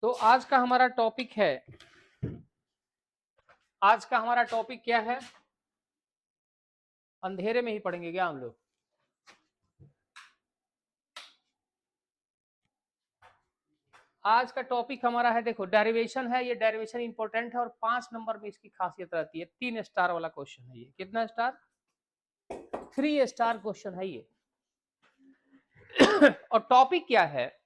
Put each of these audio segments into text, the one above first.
तो आज का हमारा टॉपिक क्या है? अंधेरे में ही पढ़ेंगे क्या हम लोग? आज का टॉपिक हमारा है, देखो डेरिवेशन है। ये डेरिवेशन इंपॉर्टेंट है और 5 नंबर में इसकी खासियत रहती है। 3 स्टार वाला क्वेश्चन है ये। कितना स्टार? 3 स्टार क्वेश्चन है ये। और टॉपिक क्या है?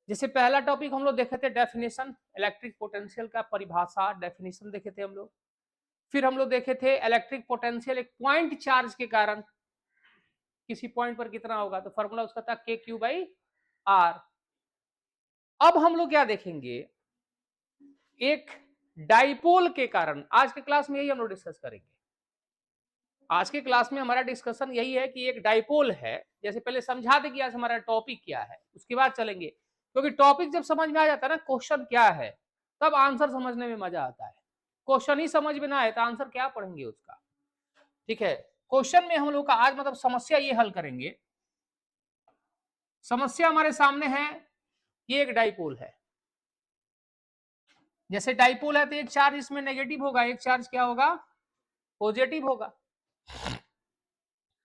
जैसे पहला टॉपिक हम लोग देखे थे डेफिनेशन, इलेक्ट्रिक पोटेंशियल का परिभाषा, डेफिनेशन देखे थे हम लोग। फिर हम लोग देखे थे इलेक्ट्रिक पोटेंशियल एक पॉइंट चार्ज के कारण किसी पॉइंट पर कितना होगा, तो फॉर्मूला उसका था KQ/R। अब हम लोग क्या देखेंगे, एक डाइपोल के कारण। आज के क्लास में यही हम लोग डिस्कस करेंगे। आज के क्लास में हमारा डिस्कशन यही है कि एक डाइपोल है। जैसे पहले समझा दे कि आज हमारा टॉपिक क्या है, उसके बाद चलेंगे। क्योंकि टॉपिक जब समझ में आ जाता है ना, क्वेश्चन क्या है, तब आंसर समझने में मजा आता है। क्वेश्चन ही समझ में ना आए तो आंसर क्या पढ़ेंगे उसका। ठीक है, क्वेश्चन में हम लोग का आज मतलब समस्या ये हल करेंगे। समस्या हमारे सामने है, ये एक डाइपोल है। जैसे डाइपोल है तो एक चार्ज इसमें नेगेटिव होगा, एक चार्ज क्या होगा, पॉजिटिव होगा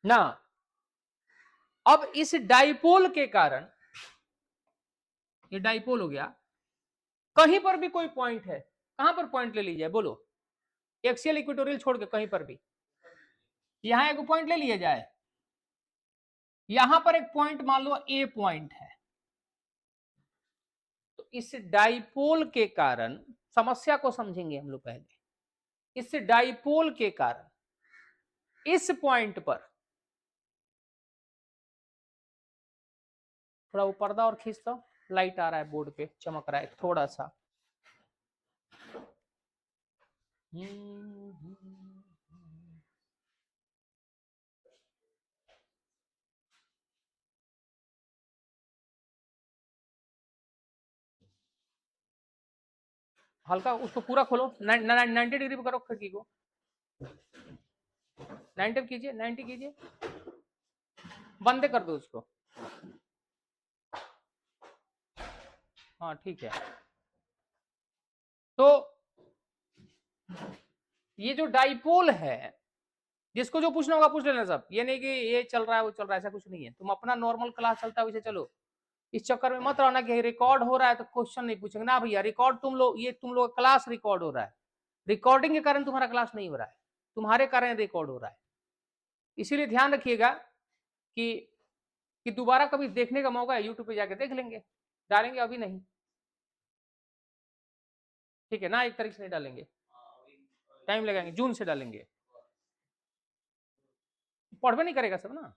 ना। अब इस डाइपोल के कारण, ये डाइपोल हो गया, कहीं पर भी कोई पॉइंट है, कहां पर पॉइंट ले लीजिए बोलो, एक्सियल इक्वेटोरियल छोड़ के कहीं पर भी। यहां एक पॉइंट ले लिया जाए, यहां पर एक पॉइंट मान लो ए पॉइंट है। तो इस डाइपोल के कारण, समस्या को समझेंगे हम लोग पहले। इस डाइपोल के कारण इस पॉइंट पर, थोड़ा वो पर्दा और खींच दो, लाइट आ रहा है बोर्ड पे, चमक रहा है थोड़ा सा। हल्का उसको पूरा खोलो, 90 डिग्री पे करो खिड़की को, 90 कीजिए, 90 कीजिए, बंद कर दो उसको। हाँ ठीक है। तो ये जो डाइपोल है, जिसको जो पूछना होगा पूछ लेना सब। ये नहीं कि ये चल रहा है वो चल रहा है, ऐसा कुछ नहीं है। तुम अपना नॉर्मल क्लास चलता है वैसे चलो। इस चक्कर में मत रहना कि रिकॉर्ड हो रहा है तो क्वेश्चन नहीं पूछेंगे ना भैया। रिकॉर्ड तुम लोग, ये तुम लोग क्लास रिकॉर्ड हो रहा है, रिकॉर्डिंग के कारण तुम्हारा क्लास नहीं हो रहा है, तुम्हारे कारण रिकॉर्ड हो रहा है। इसीलिए ध्यान रखिएगा कि दोबारा कभी देखने का मौका है, यूट्यूब पे जाके देख लेंगे, डालेंगे अभी नहीं, ठीक है ना। एक तारीख से नहीं डालेंगे, टाइम लगाएंगे, जून से डालेंगे। पढ़वे नहीं करेगा सब ना,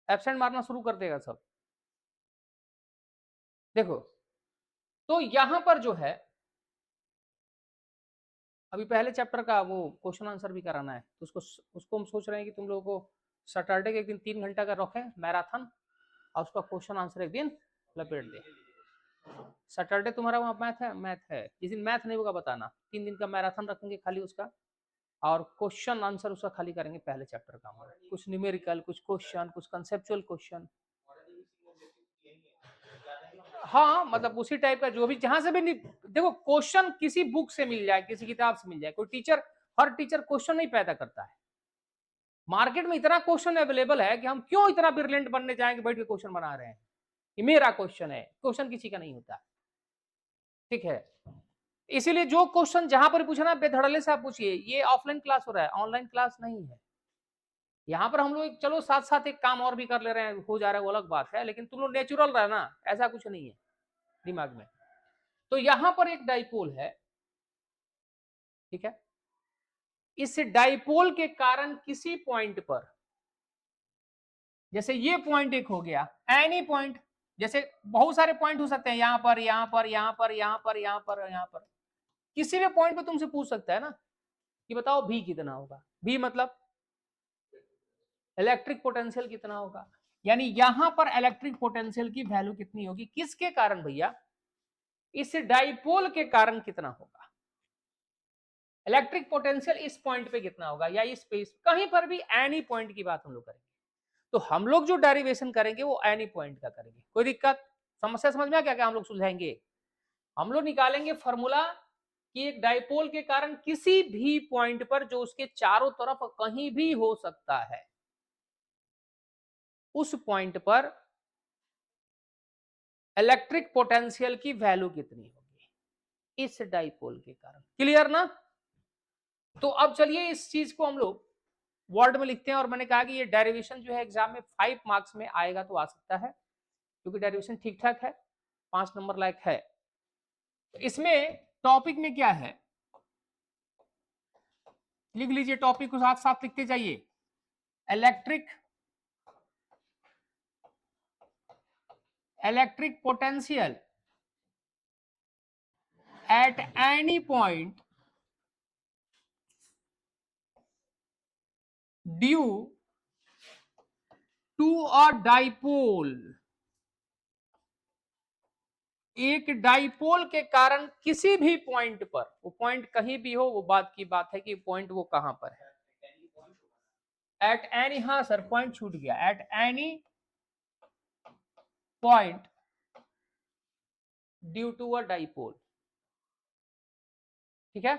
एब्सेंट मारना शुरू कर देगा सब। देखो, तो यहां पर जो है, अभी पहले चैप्टर का वो क्वेश्चन आंसर भी कराना है, तो उसको हम सोच रहे हैं कि तुम लोगों को सैटरडे के एक दिन 3 घंटा का रखें मैराथन, और उसका क्वेश्चन आंसर एक दिन लपेट दे। सैटरडे तुम्हारा वहां मैथ है, जिस दिन मैथ नहीं होगा बताना, 3 दिन का मैराथन रखेंगे खाली उसका, और क्वेश्चन आंसर उसका खाली करेंगे पहले चैप्टर का हमारा। कुछ न्यूमेरिकल, कुछ क्वेश्चन, कुछ कंसेप्चुअल क्वेश्चन। हाँ मतलब उसी टाइप का जो भी, जहां से भी नहीं, देखो क्वेश्चन किसी बुक से मिल जाए, किसी किताब से मिल जाए, कोई टीचर, हर टीचर क्वेश्चन नहीं पैदा करता है। मार्केट में इतना क्वेश्चन अवेलेबल है कि हम क्यों इतना ब्रिलियंट बनने जाएंगे, बैठ के क्वेश्चन बना रहे हैं कि मेरा क्वेश्चन है। क्वेश्चन किसी का नहीं होता, ठीक है। इसीलिए जो क्वेश्चन जहां पर पूछना बेधड़ल्ले से आप पूछिए। ये ऑफलाइन क्लास हो रहा है, ऑनलाइन क्लास नहीं है। यहाँ पर हम लोग चलो साथ साथ एक काम और भी कर ले रहे हैं, हो जा रहा है, वो अलग बात है, लेकिन तुम लोग नेचुरल रहना, ऐसा कुछ नहीं है दिमाग में। तो यहां पर एक डाइपोल है, ठीक है। इस डाइपोल के कारण किसी पॉइंट पर, जैसे ये पॉइंट एक हो गया, एनी पॉइंट, जैसे बहुत सारे पॉइंट हो सकते हैं, यहां पर, यहां पर, यहां पर, यहां पर, यहां पर, यहां पर, किसी भी पॉइंट पे तुमसे पूछ सकता है ना कि बताओ भी कितना होगा। भी मतलब इलेक्ट्रिक पोटेंशियल कितना होगा, यानी यहां पर इलेक्ट्रिक पोटेंशियल की वैल्यू कितनी होगी, किसके कारण भैया, इस डाइपोल के कारण कितना होगा। इलेक्ट्रिक पोटेंशियल इस पॉइंट पे कितना होगा, या इस पे, कहीं पर भी एनी पॉइंट की बात हम लोग करेंगे। तो हम लोग जो डेरिवेशन करेंगे वो एनी पॉइंट का करेंगे, कोई दिक्कत समस्या समझ में आ, क्या क्या हम लोग सुलझाएंगे? हम लोग निकालेंगे फॉर्मूला कि एक डाइपोल के कारण किसी भी पॉइंट पर जो उसके चारों तरफ कहीं भी हो सकता है, उस पॉइंट पर इलेक्ट्रिक पोटेंशियल की वैल्यू कितनी होगी इस डाइपोल के कारण। क्लियर ना? तो अब चलिए इस चीज को हम लोग वर्ड में लिखते हैं, और मैंने कहा कि ये डेरिवेशन जो है एग्जाम में 5 मार्क्स में आएगा तो आ सकता है, क्योंकि डेरिवेशन ठीक ठाक है, 5 नंबर लायक है। तो इसमें टॉपिक में क्या है लिख लीजिए, टॉपिक को साथ साथ लिखते जाइए। Electric potential at any point due to a dipole. एक डाइपोल के कारण किसी भी पॉइंट पर, वो पॉइंट कहीं भी हो, वो बात की बात है कि पॉइंट वो कहां पर है। एट एनी, हाँ सर पॉइंट छूट गया, at any point due to a dipole. ठीक है,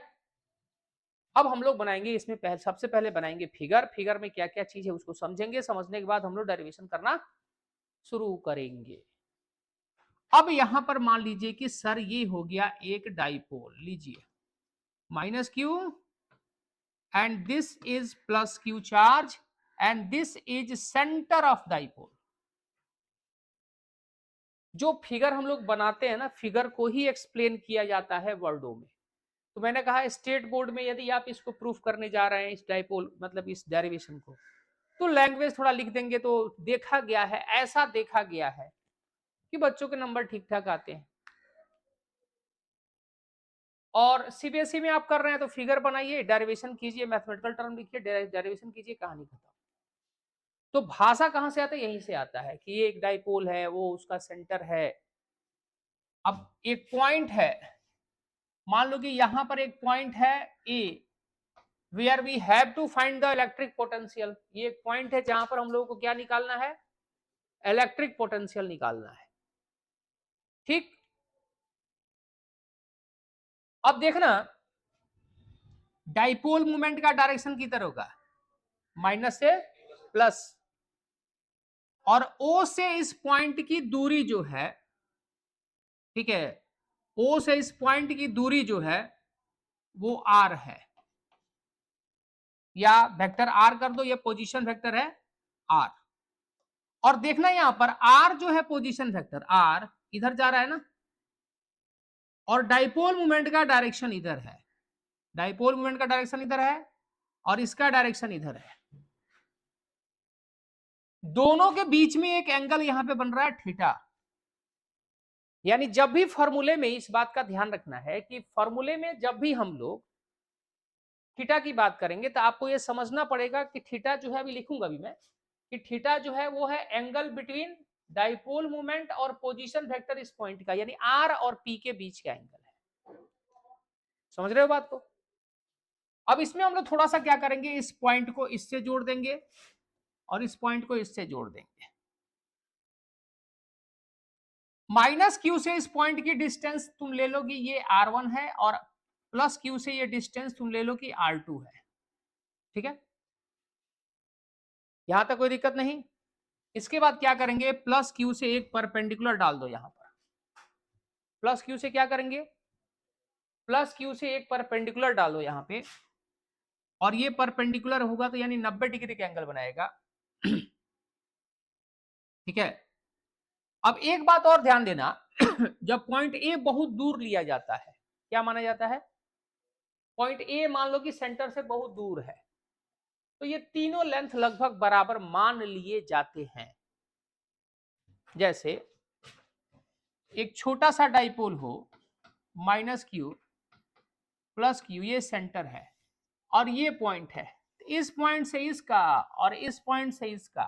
अब हम लोग बनाएंगे इसमें सबसे पहले बनाएंगे फिगर। फिगर में क्या क्या चीज है उसको समझेंगे, समझने के बाद हम लोग डेरिवेशन करना शुरू करेंगे। अब यहां पर मान लीजिए कि सर ये हो गया एक डाइपोल, लीजिए minus Q and this is plus Q charge and this is centre of dipole. जो फिगर हम लोग बनाते हैं ना, फिगर को ही एक्सप्लेन किया जाता है वर्डों में। तो मैंने कहा स्टेट बोर्ड में यदि आप इसको प्रूफ करने जा रहे हैं, इस डाइपोल मतलब इस डेरिवेशन को, तो लैंग्वेज थोड़ा लिख देंगे। तो देखा गया है, ऐसा देखा गया है कि बच्चों के नंबर ठीक ठाक आते हैं। और सीबीएसई में आप कर रहे हैं तो फिगर बनाइए, डेरिवेशन कीजिए, मैथमेटिकल टर्म लिखिए, डेरिवेशन कीजिए, कहानी खत्म। तो भाषा कहां से आता है? यहीं से आता है कि ये एक डाइपोल है, वो उसका सेंटर है। अब एक पॉइंट है, मान लो कि यहां पर एक पॉइंट है A, where we have to find the electric potential. ये एक पॉइंट है जहां पर हम लोगों को क्या निकालना है? इलेक्ट्रिक पोटेंशियल निकालना है। ठीक, अब देखना डाइपोल मोमेंट का डायरेक्शन किधर होगा? माइनस से प्लस। और ओ से इस पॉइंट की दूरी जो है, ठीक है, ओ से इस पॉइंट की दूरी जो है वो आर है, या वेक्टर आर कर दो, ये पोजीशन वेक्टर है आर। और देखना यहां पर आर जो है पोजीशन वेक्टर, आर इधर जा रहा है ना, और डाइपोल मोमेंट का डायरेक्शन इधर है। डाइपोल मोमेंट का डायरेक्शन इधर है और इसका डायरेक्शन इधर है। दोनों के बीच में एक एंगल यहां पे बन रहा है थीटा। यानी जब भी फॉर्मूले में, इस बात का ध्यान रखना है कि फॉर्मूले में जब भी हम लोग थीटा की बात करेंगे तो आपको यह समझना पड़ेगा कि थीटा जो है, अभी लिखूंगा भी मैं, कि थीटा जो है वो है एंगल बिटवीन डाइपोल मोमेंट और पोजीशन वेक्टर इस पॉइंट का, यानी आर और पी के बीच का एंगल है। समझ रहे हो बात को? अब इसमें हम लोग थोड़ा सा क्या करेंगे, इस पॉइंट को इससे जोड़ देंगे और इस पॉइंट को इससे जोड़ देंगे। माइनस क्यू से इस पॉइंट की डिस्टेंस तुम ले लो कि ये R1 है, और प्लस क्यू से ये डिस्टेंस तुम ले लो कि R2 है। ठीक है, यहां तक कोई दिक्कत नहीं। इसके बाद क्या करेंगे, प्लस क्यू से एक परपेंडिकुलर डाल दो यहां पर। प्लस क्यू से क्या करेंगे? प्लस क्यू से एक परपेंडिकुलर डालो यहां पे, और ये परपेंडिकुलर होगा तो यानी 90 डिग्री का एंगल बनाएगा। ठीक है, अब एक बात और ध्यान देना, जब पॉइंट ए बहुत दूर लिया जाता है, क्या माना जाता है? पॉइंट ए मान लो कि सेंटर से बहुत दूर है, तो ये तीनों लेंथ लगभग बराबर मान लिए जाते हैं। जैसे एक छोटा सा डाइपोल हो, माइनस क्यू प्लस क्यू, ये सेंटर है और ये पॉइंट है, इस पॉइंट से इसका और इस पॉइंट से इसका,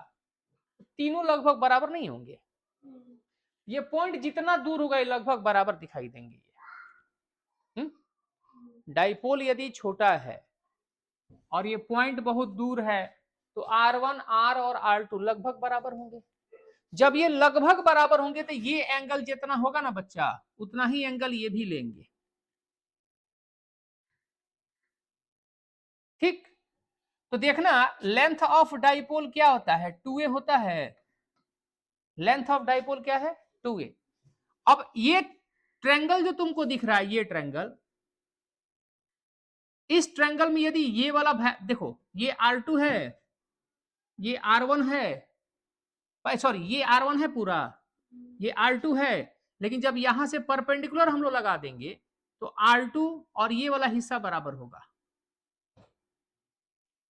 तीनों लगभग बराबर नहीं होंगे। ये पॉइंट जितना दूर होगा ये लगभग बराबर दिखाई देंगे। डाइपोल यदि छोटा है और ये पॉइंट बहुत दूर है, तो R1 R और R2 लगभग बराबर होंगे। जब ये लगभग बराबर होंगे तो ये एंगल जितना होगा ना बच्चा, उतना ही एंगल ये भी लेंगे। ठीक, तो देखना लेंथ ऑफ डाइपोल क्या होता है, 2a होता है। लेंथ ऑफ डाइपोल क्या है, 2a। अब ये ट्रायंगल जो तुमको दिख रहा है, ये ट्रायंगल, इस ट्रायंगल में यदि ये वाला देखो, ये R2 है, ये R1 है, सॉरी ये R1 है पूरा, ये R2 है, लेकिन जब यहां से परपेंडिकुलर हम लोग लगा देंगे तो R2 और ये वाला हिस्सा बराबर होगा,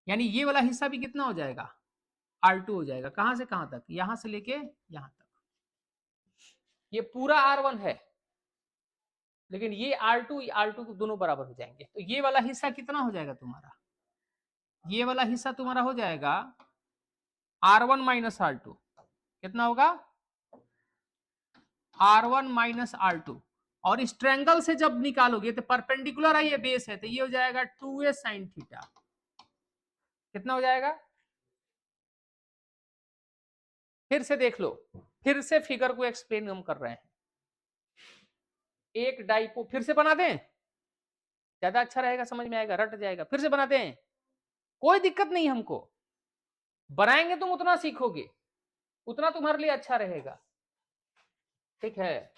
यानी ये वाला हिस्सा भी कितना हो जाएगा, R2 हो जाएगा। कहां से कहां तक, यहां से लेके यहां तक, ये पूरा R1 है, लेकिन ये R2 दोनों बराबर हो जाएंगे। तो ये वाला हिस्सा कितना हो जाएगा तुम्हारा, ये वाला हिस्सा तुम्हारा हो जाएगा R1 माइनस R2, कितना होगा, R1 माइनस R2। और इस ट्रायंगल से जब निकालोगे तो परपेंडिकुलर है, ये बेस है, तो ये हो जाएगा 2a sin थीटा। कितना हो जाएगा, फिर से देख लो, फिर से फिगर को एक्सप्लेन हम कर रहे हैं। एक डाइपो फिर से बना दें, ज्यादा अच्छा रहेगा, समझ में आएगा, रट जाएगा। फिर से बना दें, कोई दिक्कत नहीं, हमको बनाएंगे तुम उतना सीखोगे, उतना तुम्हारे लिए अच्छा रहेगा। ठीक है,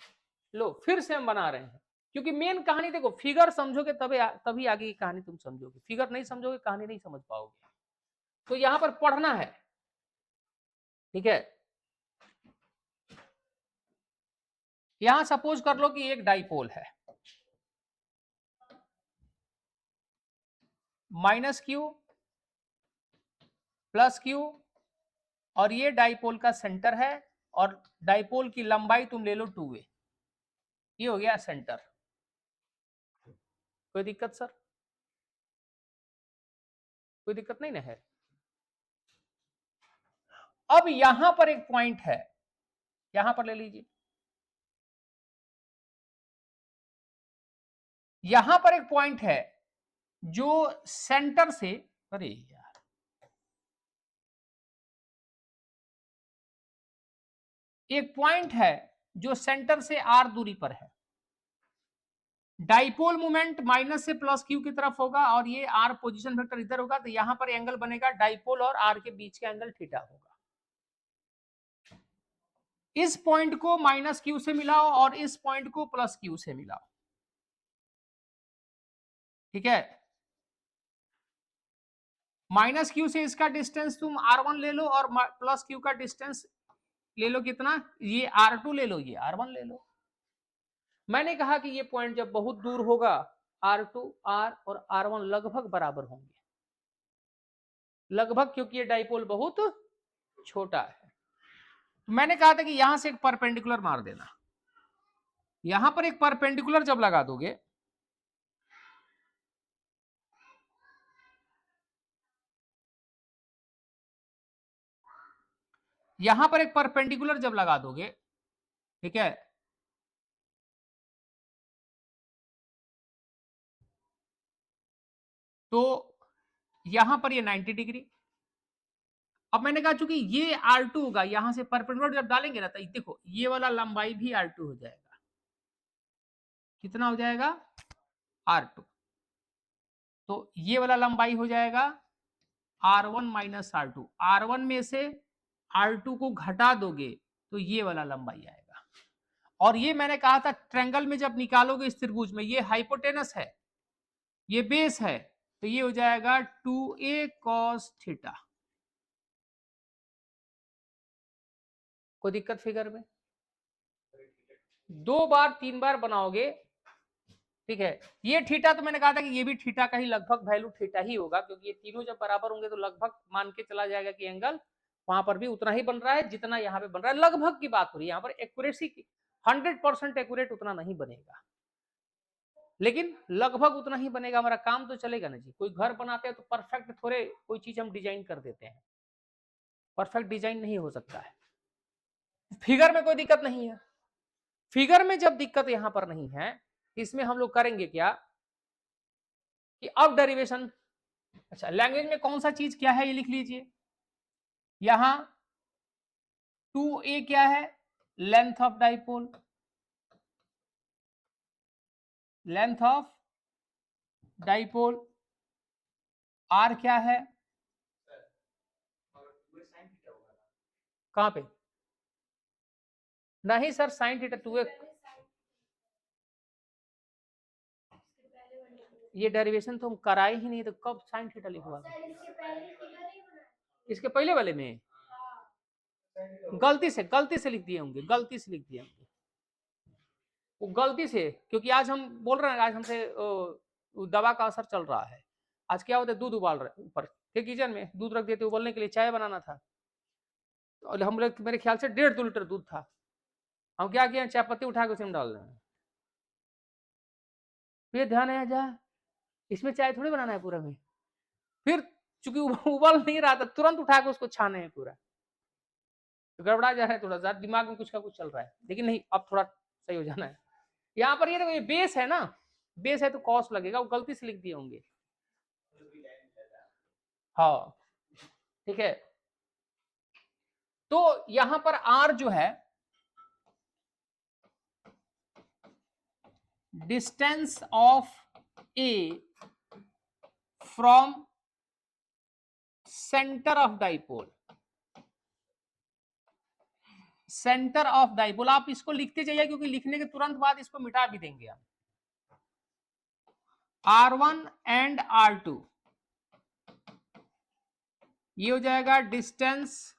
लो फिर से हम बना रहे हैं, क्योंकि मेन कहानी देखो, फिगर समझोगे तभी आगे की कहानी तुम समझोगे, फिगर नहीं समझोगे कहानी नहीं समझ पाओगे। तो यहां पर पढ़ना है, ठीक है। यहां सपोज कर लो कि एक डाइपोल है, -q +q, और ये डाइपोल का सेंटर है, और डाइपोल की लंबाई तुम ले लो 2a, ये हो गया सेंटर। कोई दिक्कत सर, कोई दिक्कत नहीं ना है। अब यहां पर एक पॉइंट है, यहां पर ले लीजिए, यहां पर एक पॉइंट है जो सेंटर से, अरे यार, एक पॉइंट है जो सेंटर से r दूरी पर है। डाइपोल मोमेंट माइनस से प्लस q की तरफ होगा, और ये r पोजीशन वेक्टर इधर होगा, तो यहां पर एंगल बनेगा, डाइपोल और r के बीच का एंगल थीटा होगा। इस पॉइंट को -q से मिलाओ और इस पॉइंट को +q से मिलाओ, ठीक है। -q से इसका डिस्टेंस तुम r1 ले लो, और +q का डिस्टेंस ले लो कितना, ये R2 ले लो, ये R1 ले लो। मैंने कहा कि ये पॉइंट जब बहुत दूर होगा, R2 R और R1 लगभग बराबर होंगे, लगभग, क्योंकि ये डाइपोल बहुत छोटा है। मैंने कहा था कि यहां से एक परपेंडिकुलर मार देना, यहां पर एक परपेंडिकुलर जब लगा दोगे, यहां पर एक परपेंडिकुलर जब लगा दोगे, ठीक है, तो यहां पर ये 90 डिग्री। अब मैंने कहा चूंकि ये R2 होगा, यहां से परपेंडिकुलर जब डालेंगे ना, तो देखो ये वाला लंबाई भी R2 हो जाएगा। कितना हो जाएगा, R2। तो ये वाला लंबाई हो जाएगा R1 माइनस R2, R1 में से R2 को घटा दोगे तो ये वाला लंबाई आएगा। और ये मैंने कहा था ट्रायंगल में जब निकालोगे इस त्रिभुज में, ये हाइपोटेनस है, ये बेस है, तो ये हो जाएगा 2a cos थीटा। कोई दिक्कत फिगर में, 2 बार 3 बार बनाओगे, ठीक है। ये थीटा तो मैंने कहा था कि ये भी थीटा का ही लगभग वैल्यू थीटा ही होगा, क्योंकि ये तीनों जब बराबर होंगे तो लगभग मान के चला जाएगा कि एंगल वहां पर भी उतना ही बन रहा है जितना यहाँ पे बन रहा है। लगभग की बात हो रही है, यहाँ पर एक्यूरेसी 100% एक्यूरेट उतना नहीं बनेगा, लेकिन लगभग उतना ही बनेगा। हमारा काम तो चलेगा ना जी, कोई घर बनाते हैं तो परफेक्ट थोड़े कोई चीज हम डिजाइन कर देते हैं, परफेक्ट डिजाइन नहीं हो सकता है। फिगर में कोई दिक्कत नहीं है, फिगर में जब दिक्कत यहां पर नहीं है, इसमें हम लोग करेंगे क्या कि अब डेरिवेशन, अच्छा लैंग्वेज में कौन सा चीज क्या है ये लिख लीजिए। यहां 2a क्या है? Length of dipole, length of dipole. r क्या है? कहां पे? नहीं सर, साइन थीटा 2a, ये डेरिवेशन तो हम कराए ही नहीं, तो कब साइन थीटा लिखवा? इसके पहले वाले में गलती से लिख दिए होंगे, गलती से लिख दिए होंगे वो, गलती से, क्योंकि आज हम बोल रहे हैं, आज हमसे दवा का असर चल रहा है। आज क्या होता है, दूध उबाल रहे ऊपर के किचन में, दूध रख देते उबलने के लिए, चाय बनाना था, और हम लोग मेरे ख्याल से 1.5-2 लीटर दूध था, हम क्या किए, चाय पत्ती उठा के उसमें डाल रहे हैं। फिर ध्यान आया, जा इसमें चाय थोड़ी बनाना है पूरा में, फिर चूंकि उबल नहीं रहा था, तुरंत उठा के उसको छाने हैं पूरा, तो गड़बड़ा जा रहा है थोड़ा सा, दिमाग में कुछ का कुछ चल रहा है, लेकिन नहीं, अब थोड़ा सही हो जाना है। यहाँ पर ये देखो, ये बेस है ना, बेस है तो कॉस्ट लगेगा, वो गलती से लिख दिए होंगे। हाँ ठीक है, तो यहां पर आर जो है, distance of A from centre of dipole, centre of dipole, आप इसको लिखते जाइए, क्योंकि लिखने के तुरंत बाद इसको मिटा भी देंगे हम। R1 एंड R2, ये हो जाएगा distance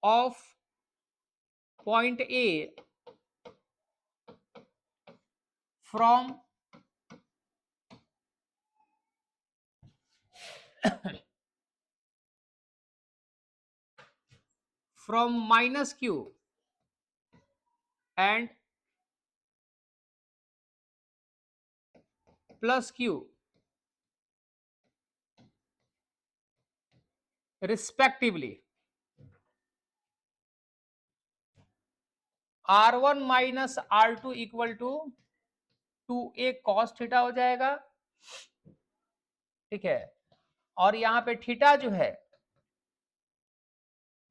of point A from from minus Q and plus Q respectively. R1 minus R2 equal to 2a cos theta हो जाएगा, ठीक है। और यहां पे थीटा जो है,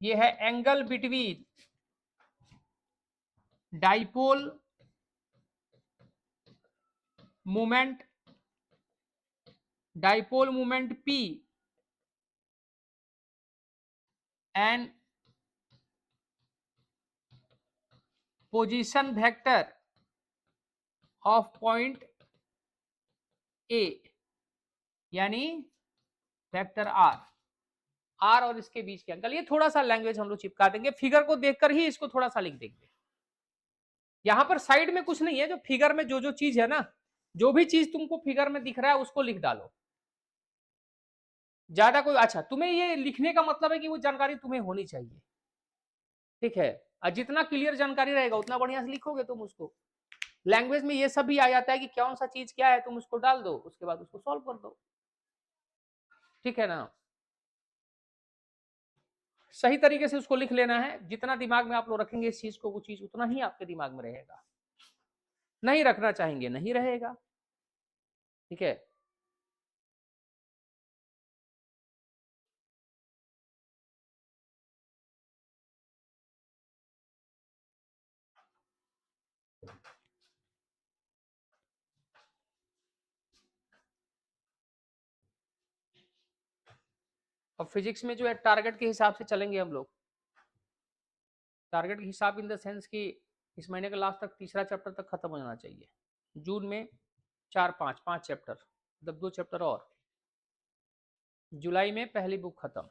ये है angle between dipole moment, dipole moment P and position vector of point ए, यानी वेक्टर आर, आर और इसके बीच के अंकल, ये थोड़ा सा लैंग्वेज हम लोग चिपका देंगे, फिगर को देखकर ही इसको थोड़ा सा लिख देंगे। यहां पर साइड में कुछ नहीं है, जो फिगर में जो जो चीज है ना, जो भी चीज तुमको फिगर में दिख रहा है उसको लिख डालो, ज्यादा कोई, अच्छा तुम्हें ये लिखने का मतलब है कि वो जानकारी तुम्हें होनी चाहिए, ठीक है। और जितना क्लियर जानकारी रहेगा उतना बढ़िया से लिखोगे तुम उसको। लैंग्वेज में ये सब भी आ जाता है कि कौन सा चीज क्या है, तुम उसको डाल दो, उसके बाद उसको सॉल्व कर दो, ठीक है ना। सही तरीके से उसको लिख लेना है, जितना दिमाग में आप लोग रखेंगे इस चीज को, वो चीज उतना ही आपके दिमाग में रहेगा, नहीं रखना चाहेंगे नहीं रहेगा, ठीक है। अब फिजिक्स में जो है टारगेट के हिसाब से चलेंगे हम लोग, टारगेट के हिसाब इन द सेंस कि इस महीने के लास्ट तक तीसरा चैप्टर तक खत्म हो जाना चाहिए, जून में 4-5 चैप्टर, मतलब 2 चैप्टर, और जुलाई में पहली बुक खत्म,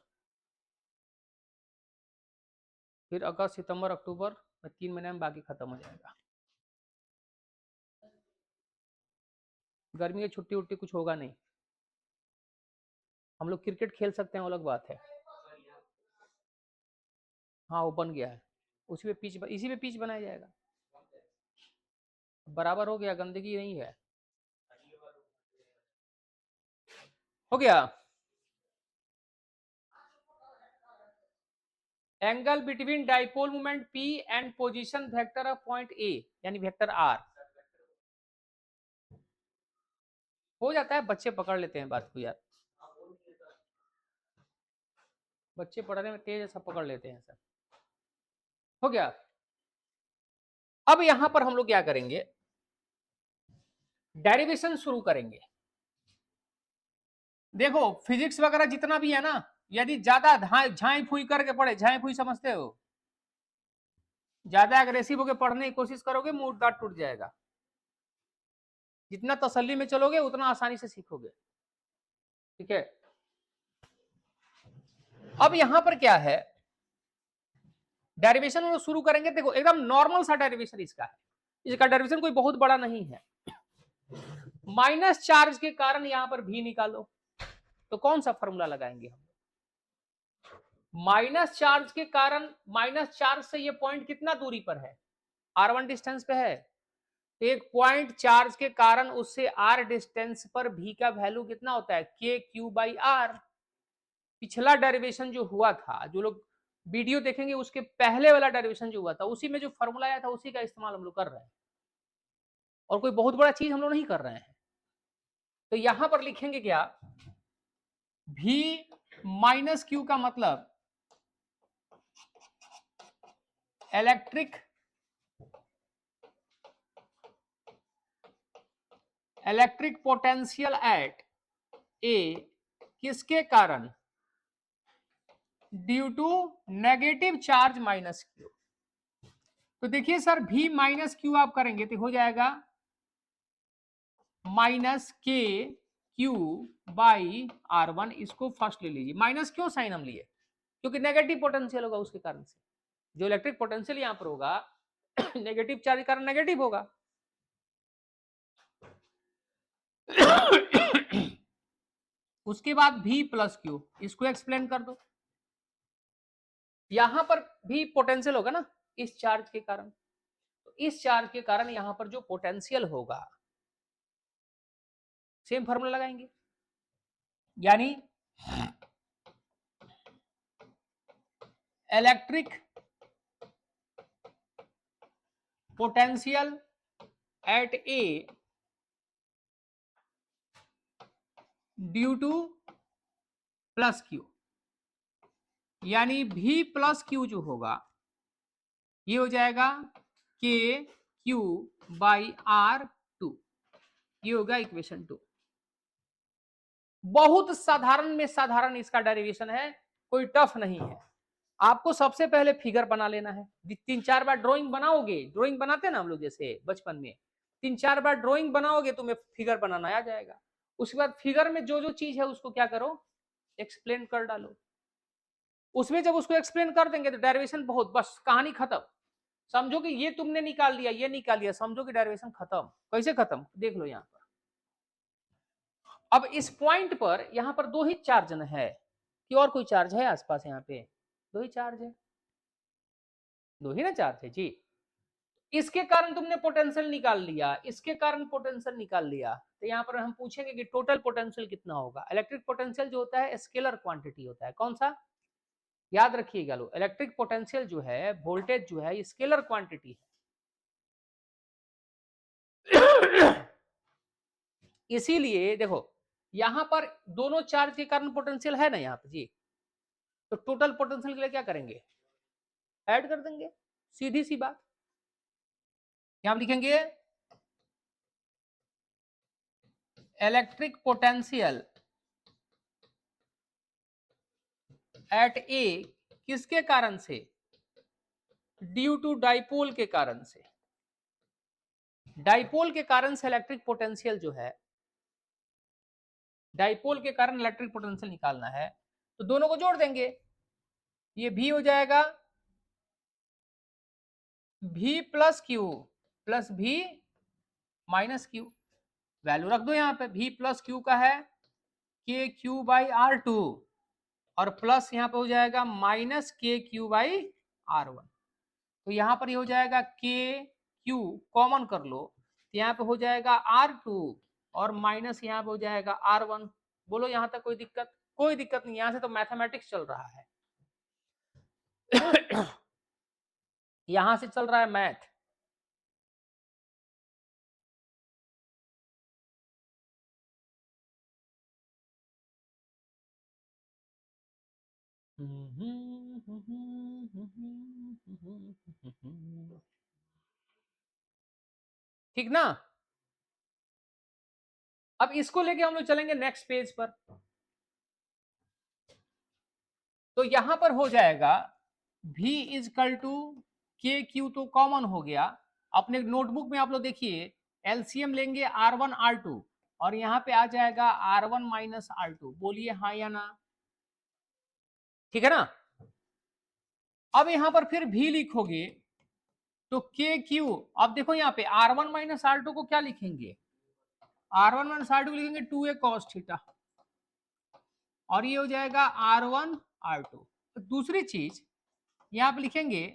फिर अगस्त सितंबर अक्टूबर में 3 महीने में बाकी खत्म हो जाएगा। गर्मी की छुट्टी उट्टी कुछ होगा नहीं, हम लोग क्रिकेट खेल सकते हैं, वो अलग बात है। हाँ वो बन गया है, उसी पे पिच, इसी पे पिच बनाया जाएगा, बराबर हो गया, गंदगी नहीं है, हो गया। Angle between dipole moment P and position vector of point A, यानी वेक्टर R, हो जाता है, बच्चे पकड़ लेते हैं बात को यार। बच्चे पढ़ने में तेज है, सब पकड़ लेते हैं सर। हो गया। अब यहां पर हम लोग क्या करेंगे, डेरिवेशन शुरू करेंगे। देखो फिजिक्स वगैरह जितना भी है ना, यदि ज्यादा झाई फूई करके पढ़े, झाई फूई समझते हो, ज्यादा अग्रेसिव होकर पढ़ने की कोशिश करोगे, मूड दांत टूट जाएगा। जितना तसल्ली में चलोगे उतना आसानी से सीखोगे। ठीक है, अब यहां पर क्या है, डेरिवेशन हम शुरू करेंगे। देखो एकदम नॉर्मल सा डेरिवेशन इसका है, इसका डेरिवेशन कोई बहुत बड़ा नहीं है। माइनस चार्ज के कारण यहां पर भी निकालो, तो कौन सा फॉर्मूला लगाएंगे हम? माइनस चार्ज के कारण, माइनस चार्ज से ये पॉइंट कितना दूरी पर है, r1 डिस्टेंस पे है। एक पॉइंट चार्ज के कारण उससे r डिस्टेंस पर v का वैल्यू कितना होता है, k q बाई r। पिछला डेरिवेशन जो हुआ था, जो लोग वीडियो देखेंगे उसके पहले वाला डेरिवेशन जो हुआ था, उसी में जो फॉर्मूला आया था उसी का इस्तेमाल हम लोग कर रहे हैं, और कोई बहुत बड़ा चीज हम लोग नहीं कर रहे हैं। तो यहां पर लिखेंगे क्या, v माइनस क्यू का मतलब इलेक्ट्रिक पोटेंशियल एट ए किसके कारण, due to negative charge minus Q. तो देखिए सर v माइनस क्यू आप करेंगे तो हो जाएगा माइनस के क्यू बाई r1। इसको फर्स्ट ले लीजिए। माइनस क्यों साइन हम लिए, क्योंकि नेगेटिव पोटेंशियल होगा उसके कारण से, जो इलेक्ट्रिक पोटेंशियल यहां पर होगा नेगेटिव चार्ज के कारण नेगेटिव होगा। उसके बाद v प्लस क्यू, इसको एक्सप्लेन कर दो। यहां पर भी पोटेंशियल होगा ना इस चार्ज के कारण, तो इस चार्ज के कारण यहां पर जो पोटेंशियल होगा, सेम फॉर्मूला लगाएंगे, यानी इलेक्ट्रिक पोटेंशियल एट ए ड्यू टू प्लस क्यू, यानी v प्लस क्यू जो होगा ये हो जाएगा के क्यू बाई r2। ये होगा इक्वेशन 2। बहुत साधारण में साधारण इसका डेरिवेशन है, कोई टफ नहीं है। आपको सबसे पहले फिगर बना लेना है। 3-4 बार ड्राइंग बनाओगे, ड्राइंग बनाते हैं ना हम लोग जैसे बचपन में, 3-4 बार ड्राइंग बनाओगे तुम्हें फिगर बनाना आ जाएगा। उसके बाद फिगर में जो जो चीज है उसको क्या करो, एक्सप्लेन कर डालो। उसमें जब उसको एक्सप्लेन कर देंगे तो डेरिवेशन बहुत, बस कहानी खत्म। समझो कि ये तुमने निकाल दिया, ये निकाल दिया, समझो कि डेरिवेशन खत्म। कैसे खत्म, देख लो यहां पर। अब इस पॉइंट पर यहां पर दो ही चार्ज है, कि और कोई चार्ज है आसपास, यहाँ पे दो ही चार्ज है, दो ही ना चार्ज है जी। इसके कारण तुमने पोटेंशियल निकाल लिया, इसके कारण पोटेंशियल निकाल लिया, तो यहाँ पर हम पूछेंगे कि टोटल पोटेंशियल कितना होगा। इलेक्ट्रिक पोटेंशियल जो होता है स्केलर क्वांटिटी होता है, कौन सा, याद रखिएगा लो, इलेक्ट्रिक पोटेंशियल जो है, वोल्टेज जो है, स्केलर क्वांटिटी है। इसीलिए देखो यहां पर दोनों चार्ज के कारण पोटेंशियल है ना यहाँ पे जी, तो टोटल पोटेंशियल के लिए क्या करेंगे, ऐड कर देंगे, सीधी सी बात। यहां लिखेंगे इलेक्ट्रिक पोटेंशियल एट ए किसके कारण से, ड्यू टू डाइपोल के कारण से। डाइपोल के कारण से इलेक्ट्रिक पोटेंशियल जो है, डाइपोल के कारण इलेक्ट्रिक पोटेंशियल निकालना है, तो दोनों को जोड़ देंगे। ये भी हो जाएगा v plus Q plus v minus Q. Value रख दो यहाँ पे, v प्लस क्यू का है के क्यू बाई r2, और प्लस यहाँ पे हो जाएगा माइनस के क्यू बाई r1। तो यहाँ पर ये हो जाएगा के क्यू, कॉमन कर लो, तो यहाँ पे हो जाएगा r2 और माइनस यहाँ पे हो जाएगा r1। बोलो यहाँ तक कोई दिक्कत, कोई दिक्कत नहीं, यहाँ से तो मैथमेटिक्स चल रहा है। यहां से चल रहा है मैथ। ठीक ना। अब इसको लेके हम लोग चलेंगे नेक्स्ट पेज पर। तो यहां पर हो जाएगा V इजकल टू के क्यू, तो कॉमन हो गया। अपने नोटबुक में आप लोग देखिए एलसीएम लेंगे R1 R2 और यहां पे आ जाएगा R1 माइनस R2। बोलिए हाँ या ना। ठीक है ना। अब यहां पर फिर V लिखोगे तो के क्यू, अब देखो यहाँ पे R1 माइनस R2 को क्या लिखेंगे, R1 माइनस R2 को लिखेंगे 2a cos थीटा, और ये हो जाएगा R1 R2। दूसरी चीज यहां पे लिखेंगे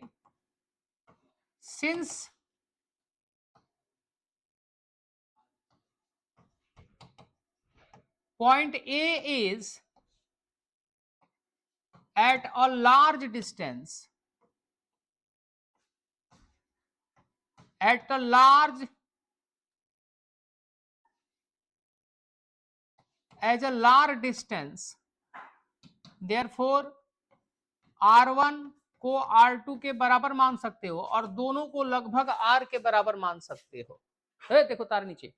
since point A is at a large distance, at a large, as a large distance, therefore R1 को R2 के बराबर मान सकते हो और दोनों को लगभग R के बराबर मान सकते हो। देखो तार नीचे,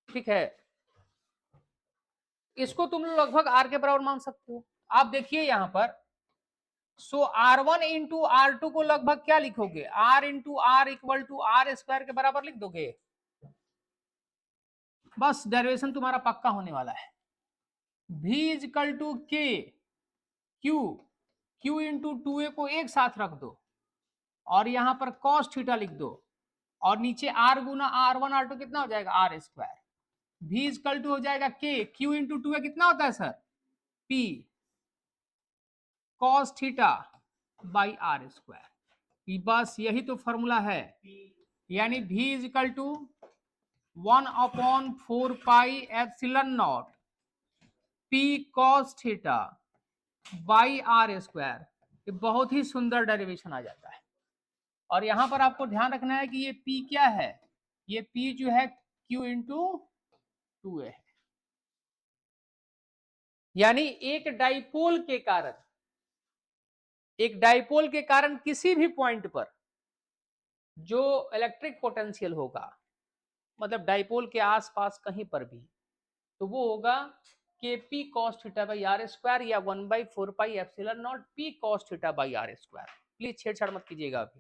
ठीक है। इसको तुम लोग लगभग R के बराबर मान सकते हो। आप देखिए यहां पर, सो R1 इंटू R2 को लगभग क्या लिखोगे, R into R equal to R square के बराबर लिख दोगे। बस डेरिवेशन तुम्हारा पक्का होने वाला है। V इजकल टू के क्यू, क्यू इंटू 2a को एक साथ रख दो और यहां पर cos थीटा लिख दो और नीचे R गुना R1 R2 कितना हो जाएगा R square. V equal to हो जाएगा के क्यू इंटू 2a कितना होता है sir, P cos theta by R square. बस यही तो फॉर्मूला है, यानी V equal to 1/4 pi epsilon naught P cos theta by R square. ये बहुत ही सुंदर डेरिवेशन आ जाता है। और यहां पर आपको ध्यान रखना है कि ये P क्या है, ये P जो है Q इंटू 2a है। यानी एक डाइपोल के कारण, एक डाइपोल के कारण किसी भी पॉइंट पर जो इलेक्ट्रिक पोटेंशियल होगा, मतलब डाइपोल के आसपास कहीं पर भी, तो वो होगा Kp cos theta by are square या 1/4 pi epsilon naught P cos theta by are square. Please छेड़छाड़ मत कीजिएगा अभी,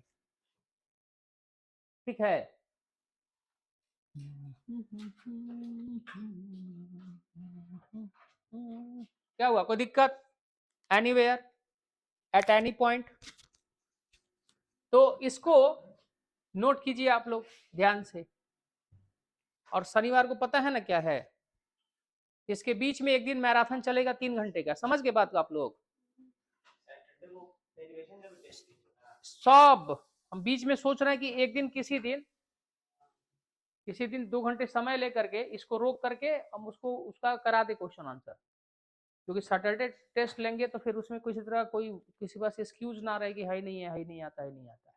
ठीक है। क्या हुआ, कोई दिक्कत एनीवेयर एट एनी पॉइंट? तो इसको नोट कीजिए आप लोग ध्यान से। और शनिवार को पता है ना क्या है, इसके बीच में एक दिन मैराथन चलेगा 3 घंटे का, समझ के बात को आप लोग सब। हम बीच में सोच रहे हैं कि एक दिन किसी दिन 2 घंटे समय लेकर के इसको रोक करके हम उसको उसका करा दे क्वेश्चन आंसर, क्योंकि सैटरडे टेस्ट लेंगे तो फिर उसमें किसी तरह कोई किसी पास एक्सक्यूज ना रहे कि है नहीं है, नहीं आता है, नहीं आता है।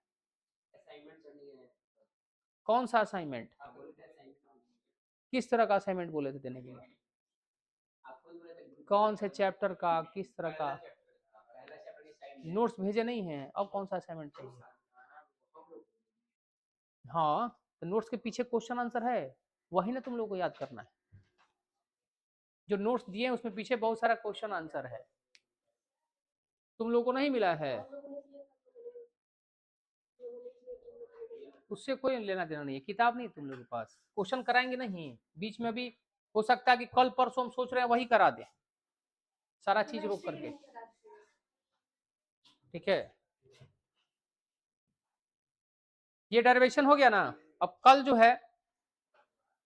कौन सा असाइनमेंट, किस तरह का असाइनमेंट बोले थे देने के लिए, कौन से चैप्टर का, किस तरह का नोट्स भेजे नहीं है, अब कौन सा असाइनमेंट चाहिए? हाँ, तो नोट्स के पीछे क्वेश्चन आंसर है, वही ना तुम लोग को याद करना है। जो नोट्स दिए हैं उसमें पीछे बहुत सारा क्वेश्चन आंसर है, तुम लोगों को नहीं मिला है, उससे कोई लेना देना नहीं है, किताब नहीं तुम लोगों के पास, क्वेश्चन कराएंगे नहीं बीच में। भी हो सकता है कि कल परसों हम सोच रहे हैं वही करा दें, सारा चीज रोक करके, ठीक है। ये डेरिवेशन हो गया ना। अब कल जो है,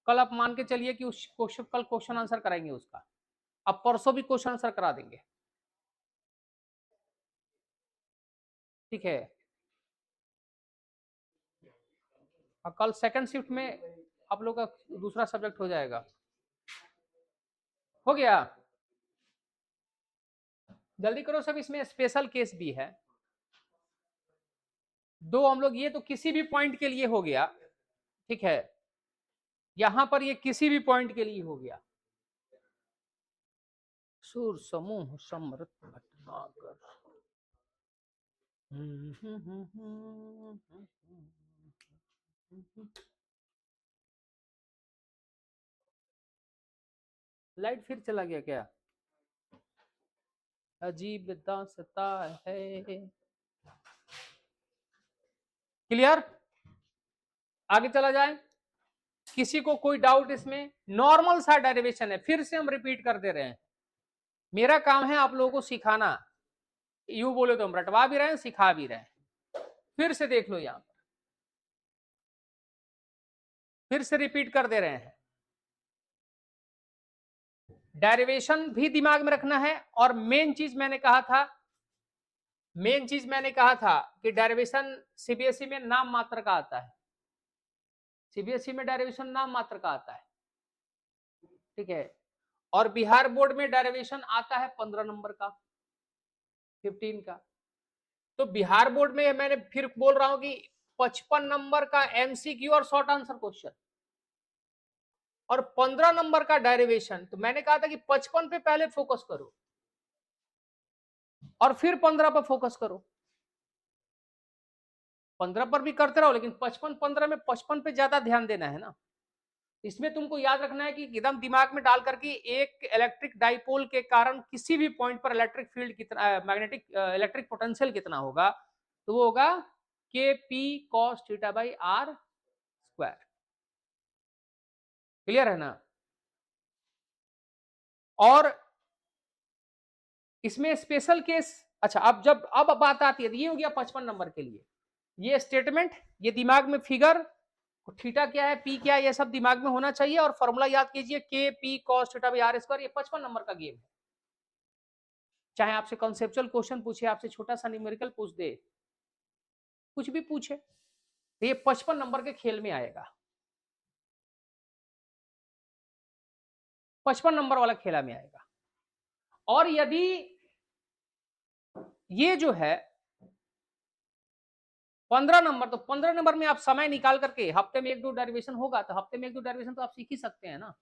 कल आप मान के चलिए कि उस क्वेश्चन, कल क्वेश्चन आंसर कराएंगे उसका, अब परसों भी क्वेश्चन आंसर करा देंगे, ठीक है। और कल सेकंड शिफ्ट में आप लोग का दूसरा सब्जेक्ट हो जाएगा, हो गया। जल्दी करो सब, इसमें स्पेशल केस भी है दो हम लोग, ये तो किसी भी पॉइंट के लिए हो गया, ठीक है। यहां पर ये किसी भी पॉइंट के लिए हो गया, सुर समूह समृत भटनागर। लाइट फिर चला गया क्या? अजीब दास्तां है। क्लियर? आगे चला जाए। किसी को कोई डाउट इसमें? नॉर्मल सा डेरिवेशन है, फिर से हम रिपीट कर दे रहे हैं। मेरा काम है आप लोगों को सिखाना। यू बोले तो हम रटवा भी रहे हैं, सिखा भी रहे हैं। फिर से देख लो, यहां पर फिर से रिपीट कर दे रहे हैं। डेरिवेशन भी दिमाग में रखना है, और मेन चीज मैंने कहा था कि डेरिवेशन सीबीएसई में नाम मात्र का आता है। सीबीएसई में डेरिवेशन नाम मात्र का आता है, ठीक है। और बिहार बोर्ड में डेरिवेशन आता है 15 नंबर का, 15 का। तो बिहार बोर्ड में मैंने फिर बोल रहा हूं कि 55 नंबर का एमसीक्यू और शॉर्ट आंसर क्वेश्चन, और 15 नंबर का डेरिवेशन। तो मैंने कहा था कि 55 पे पहले फोकस करो और फिर 15 पर फोकस करो। 15 पर भी करते रहो, लेकिन 55-15 में 55 पे ज्यादा ध्यान देना है ना। इसमें तुमको याद रखना है कि एकदम दिमाग में डाल करके एक इलेक्ट्रिक डाइपोल के कारण किसी भी पॉइंट पर इलेक्ट्रिक फील्ड कितना, मैग्नेटिक इलेक्ट्रिक पोटेंशियल कितना होगा, तो वो होगा K P cos theta by are square. Clear है ना? और इसमें स्पेशल केस, अच्छा अब बात आती है, ये हो गया 55 नंबर के लिए। ये स्टेटमेंट, ये दिमाग में फिगर, थीटा क्या है, पी क्या है, ये सब दिमाग में होना चाहिए। और फॉर्मूला याद कीजिए, K P cos theta by are square. ये 55 नंबर का गेम है। चाहे आपसे कॉन्सेप्चुअल क्वेश्चन पूछे, आपसे छोटा सा न्यूमेरिकल पूछ दे, कुछ भी पूछे, तो ये 55 नंबर के खेल में आएगा। 55 नंबर वाला खेला में आएगा। और यदि ये जो है 15 नंबर, तो 15 नंबर में आप समय निकाल करके, हफ्ते में 1-2 डेरिवेशन होगा, तो हफ्ते में 1-2 डेरिवेशन तो आप सीख ही सकते हैं ना,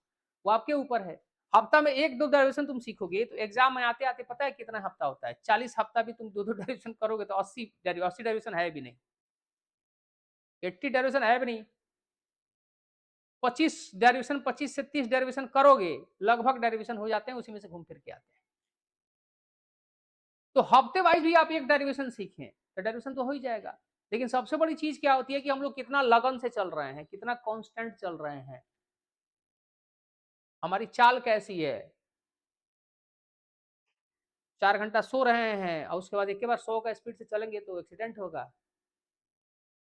वो आपके ऊपर है। हफ्ता में 1-2 डेरिवेशन तुम सीखोगे तो एग्जाम में आते आते पता है कितना हफ्ता होता है? 40 हफ्ता भी तुम 2-2 डेरिवेशन करोगे तो 80 डेरिवेशन है भी नहीं, 80 डेरिवेशन है भी नहीं। 25 से 30 डेरिवेशन करोगे, लगभग डेरिवेशन हो जाते हैं, उसी में से घूम फिर के आते हैं। तो हफ्ते वाइज भी आप एक डेरिवेशन सीखें तो डेरिवेशन तो हो ही जाएगा। लेकिन सबसे बड़ी चीज क्या होती है कि हम लोग कितना लगन से चल रहे हैं, कितना कांस्टेंट चल रहे हैं, हमारी चाल कैसी है। 4 घंटा सो रहे हैं और उसके बाद एक के बाद 100 का स्पीड से चलेंगे तो एक्सीडेंट होगा।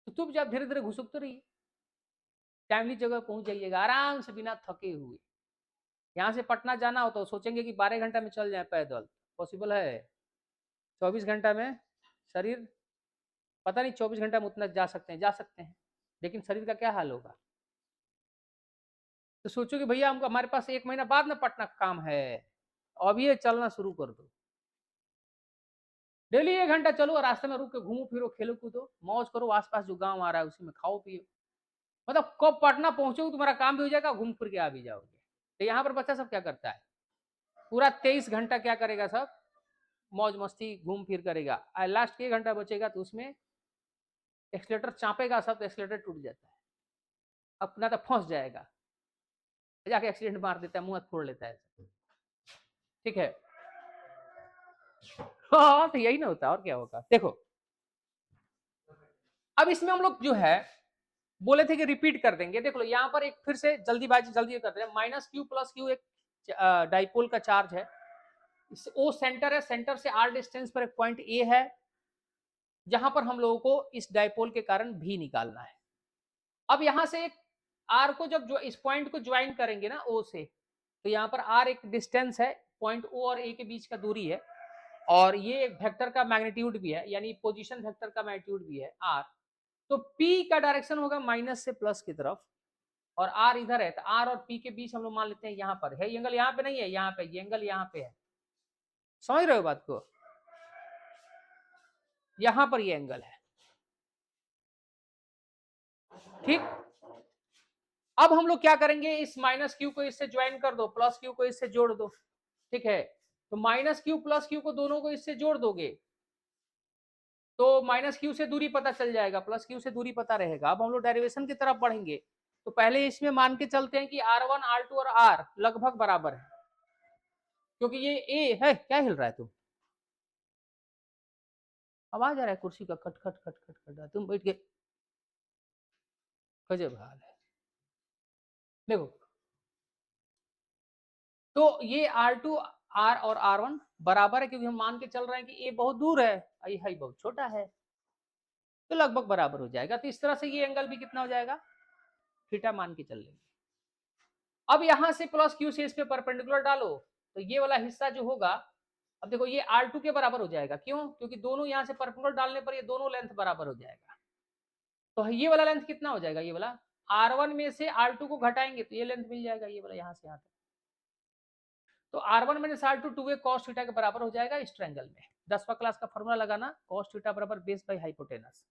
तो तुम जब धीरे धीरे घुसकते रहिए, टाइमली जगह पहुंच जाइएगा आराम से बिना थके हुए। यहाँ से पटना जाना हो तो सोचेंगे कि 12 घंटा में चल जाए पैदल, पॉसिबल है? 24 घंटा में शरीर, पता नहीं 24 घंटा में उतना जा सकते हैं, लेकिन शरीर का क्या हाल होगा। तो सोचो कि भैया हमको, हमारे पास 1 महीना बाद में पटना का काम है, अभी ये चलना शुरू कर दो। डेली 1 घंटा चलो, रास्ते में रुक के घूमो फिरो, खेलो कूदो, मौज करो, आसपास जो गांव आ रहा है उसी में खाओ पियो। मतलब कब पटना पहुंचोगे तुम्हारा काम भी हो जाएगा, घूम फिर के आ भी जाओगे। तो यहाँ पर बच्चा सब क्या करता है, पूरा 23 घंटा क्या करेगा, सब मौज मस्ती घूम फिर करेगा। लास्ट 1 घंटा बचेगा तो उसमें एक्सीलेटर चापेगा सब, तो एक्सीलेटर टूट जाता है, अपना तो फंस जाएगा, जाके एक्सीडेंट मार देता है, मुंह फोड़ लेता है। ठीक है, हाँ तो यही ना होता, और क्या होगा। देखो अब इसमें हम लोग जो है बोले थे कि रिपीट कर देंगे। देख लो यहाँ पर एक फिर से जल्दी करते हैं। माइनस क्यू प्लस क्यू एक डाइपोल का चार्ज है, ओ सेंटर है, सेंटर से आर डिस्टेंस पर एक पॉइंट ए है, जहां पर हम लोगों को इस डाइपोल के कारण भी निकालना है। अब यहां से एक आर को जब जो इस पॉइंट को ज्वाइन करेंगे ना ओ से, तो यहाँ पर आर एक डिस्टेंस है, पॉइंट ओ और ए के बीच का दूरी है, और ये एक वेक्टर का मैग्नीट्यूड भी है, यानी पोजीशन वेक्टर का मैग्नीट्यूड भी है आर। तो पी का डायरेक्शन होगा माइनस से प्लस की तरफ, और आर इधर है, तो आर और पी के बीच हम लोग मान लेते हैं यहाँ पर है, एंगल यहाँ पे नहीं है, यहाँ पे ये एंगल यहाँ पे है। समझ रहे हो बात को? यहाँ पर ये एंगल है, ठीक। अब हम लोग क्या करेंगे, इस माइनस क्यू को इससे ज्वाइन कर दो, प्लस क्यू को इससे जोड़ दो, ठीक है। तो माइनस क्यू प्लस क्यू को दोनों को इससे जोड़ दोगे तो माइनस क्यू से दूरी पता चल जाएगा, प्लस क्यू से दूरी पता रहेगा। अब हम लोग डेरिवेशन की तरफ बढ़ेंगे तो पहले इसमें मान के चलते हैं कि R1 R2 और R लगभग बराबर है, क्योंकि ये A है। क्या हिल रहा है तुम? आवाज आ रहा है कुर्सी का खट खट खट खट खट, तुम बैठ के गजब हाल है। देखो तो ये R2 R और R1 बराबर है, क्योंकि हम मान के चल रहे हैं कि A बहुत दूर है, आई बहुत छोटा है, तो लगभग बराबर हो जाएगा। तो इस तरह से ये एंगल भी कितना हो जाएगा, थीटा मान के चल लेंगे। अब यहां से प्लस क्यू से इस पे परपेंडिकुलर डालो तो ये वाला हिस्सा जो होगा, अब देखो ये R2 के बराबर हो जाएगा। क्यों? क्योंकि दोनों यहां से परपेंडिकुलर डालने पर ये दोनों लेंथ बराबर हो जाएगा। तो ये वाला लेंथ कितना हो जाएगा, ये वाला R1 में से R2 को घटाएंगे तो ये लेंथ मिल जाएगा, ये वाला यहां से यहां तक। तो R1 minus R2 2a cos theta के बराबर हो जाएगा इस ट्रायंगल में। 10वां क्लास का फॉर्मूला लगाना, cos थीटा बराबर बेस बाई हाइपोटेनस।